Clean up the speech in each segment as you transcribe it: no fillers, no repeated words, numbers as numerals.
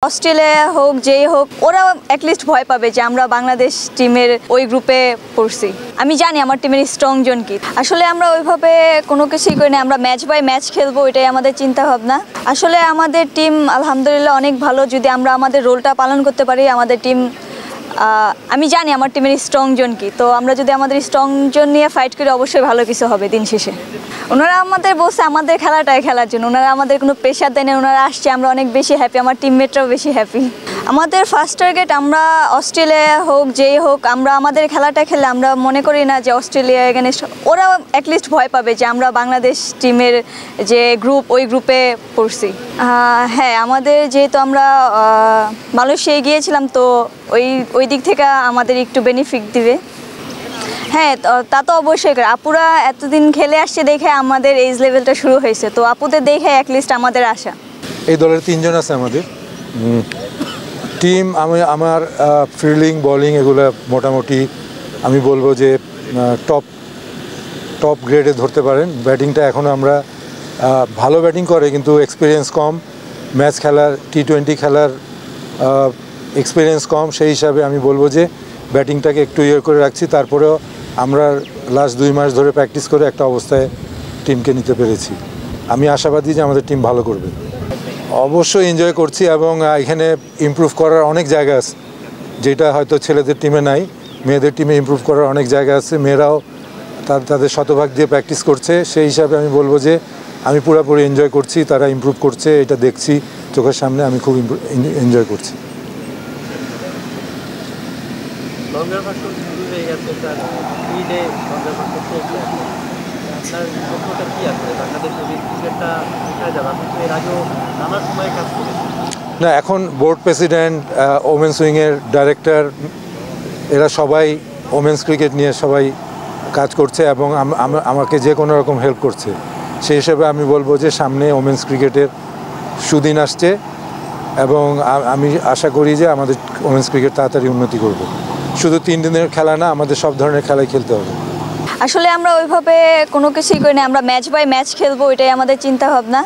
Australia হোক যেই হোক ওরা অ্যাটলিস্ট ভয় পাবে যে আমরা বাংলাদেশ টিমের ওই গ্রুপে পড়ছি। আমি জানি আমার টিমের স্ট্রং জন কি। আসলে আমরা ওইভাবে কোনো কিছুই করি না, আমরা ম্যাচ বাই ম্যাচ খেলবো, এটাই আমাদের চিন্তা ভাবনা। আসলে আমাদের টিম আলহামদুলিল্লাহ অনেক ভালো, যদি আমরা আমাদের রোলটা পালন করতে পারি। আমাদের টিম আমি জানি আমার টিমের স্ট্রং জন কি, তো আমরা যদি আমাদের স্ট্রং জন নিয়ে ফাইট করি অবশ্যই ভালো কিছু হবে দিন শেষে। ওনারা আমাদের বলছে আমাদের খেলাটাই খেলার জন্য, ওনারা আমাদের কোনো প্রেশার দেয় না, ওনারা আসছে, আমরা অনেক বেশি হ্যাপি, আমার টিমমেটরাও বেশি হ্যাপি। আমাদের ফার্স্ট টার্গেট আমরা অস্ট্রেলিয়া হোক যেই হোক আমরা আমাদের খেলাটা খেলে আমরা মনে করি না যে অস্ট্রেলিয়া এগেনস্ট ওরা অ্যাটলিস্ট ভয় পাবে যে আমরা বাংলাদেশ টিমের যে গ্রুপ ওই গ্রুপে পড়ছি। হ্যাঁ, আমাদের যেহেতু আমরা মালয়েশিয়ায় গিয়েছিলাম, তো ওই দিক থেকে আমাদের একটু বেনিফিট দিবে। হ্যাঁ, তা তো অবশ্যই। আপুরা এতদিন খেলে আসছে দেখে আমাদের এজ লেভেলটা শুরু হয়েছে, তো আপুদের দেখে অ্যাটলিস্ট আমাদের আশা। এই দলের 3 জন আছে আমাদের টিম। আমার ফিল্ডিং বোলিং এগুলো মোটামুটি আমি বলবো যে টপ গ্রেডে ধরতে পারেন। ব্যাটিংটা এখনও আমরা ভালো ব্যাটিং করে, কিন্তু এক্সপিরিয়েন্স কম, ম্যাচ খেলার T20 খেলার এক্সপিরিয়েন্স কম। সেই হিসাবে আমি বলবো যে ব্যাটিংটাকে একটু করে রাখছি। তারপরেও আমরা লাস্ট 2 মাস ধরে প্র্যাকটিস করে একটা অবস্থায় টিমকে নিতে পেরেছি। আমি আশাবাদী যে আমাদের টিম ভালো করবে। অবশ্যই এনজয় করছি, এবং এখানে ইমপ্রুভ করার অনেক জায়গা আছে, যেটা হয়তো ছেলেদের টিমে নাই। মেয়েদের টিমে ইমপ্রুভ করার অনেক জায়গা আছে, মেয়েরাও তাদের শতভাগ দিয়ে প্র্যাকটিস করছে। সেই হিসাবে আমি বলবো যে আমি পুরোপুরি এনজয় করছি, তারা ইমপ্রুভ করছে, এটা দেখছি চোখের সামনে, আমি খুব এনজয় করছি। না, এখন বোর্ড প্রেসিডেন্ট, ওমেন্স উইংয়ের ডাইরেক্টর, এরা সবাই ওমেন্স ক্রিকেট নিয়ে সবাই কাজ করছে এবং আমাকে যে কোনো রকম হেল্প করছে। সেই হিসেবে আমি বলবো যে সামনে ওমেন্স ক্রিকেটের সুদিন আসছে, এবং আমি আশা করি যে আমাদের ওমেন্স ক্রিকেট তাড়াতাড়ি উন্নতি করবে। শুধু 3 দিনের খেলা না, আমাদের সব ধরনের খেলাই খেলতে হবে। আসলে আমরা ওইভাবে কোনো কিছুই করি না, আমরা ম্যাচ বাই ম্যাচ খেলবো, এটাই আমাদের চিন্তা ভাবনা।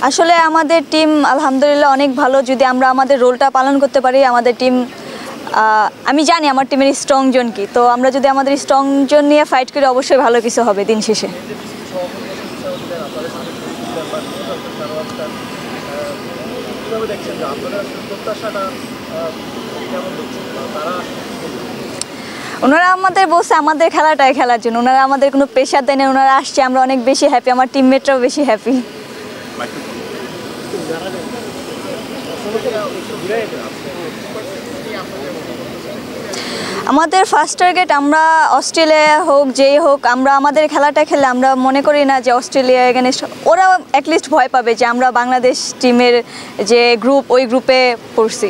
আসলে আমাদের টিম আলহামদুলিল্লাহ অনেক ভালো, যদি আমরা আমাদের রোলটা পালন করতে পারি। আমাদের টিম আমি জানি আমার টিমের স্ট্রং জন কি, তো আমরা যদি আমাদের স্ট্রং জন নিয়ে ফাইট করি অবশ্যই ভালো কিছু হবে দিন শেষে। ওনারা আমাদের বলছে আমাদের খেলাটাই খেলার জন্য, ওনারা আমাদের কোনো প্রেশার দেয় না, ওনারা আসছে, আমরা অনেক বেশি হ্যাপি, আমার টিমমেটরাও বেশি হ্যাপি। আমাদের ফার্স্ট টার্গেট আমরা অস্ট্রেলিয়া হোক যেই হোক আমরা আমাদের খেলাটা খেলে আমরা মনে করি না যে অস্ট্রেলিয়া এগেনস্ট ওরা অ্যাটলিস্ট ভয় পাবে যে আমরা বাংলাদেশ টিমের যে গ্রুপ ওই গ্রুপে পড়ছি।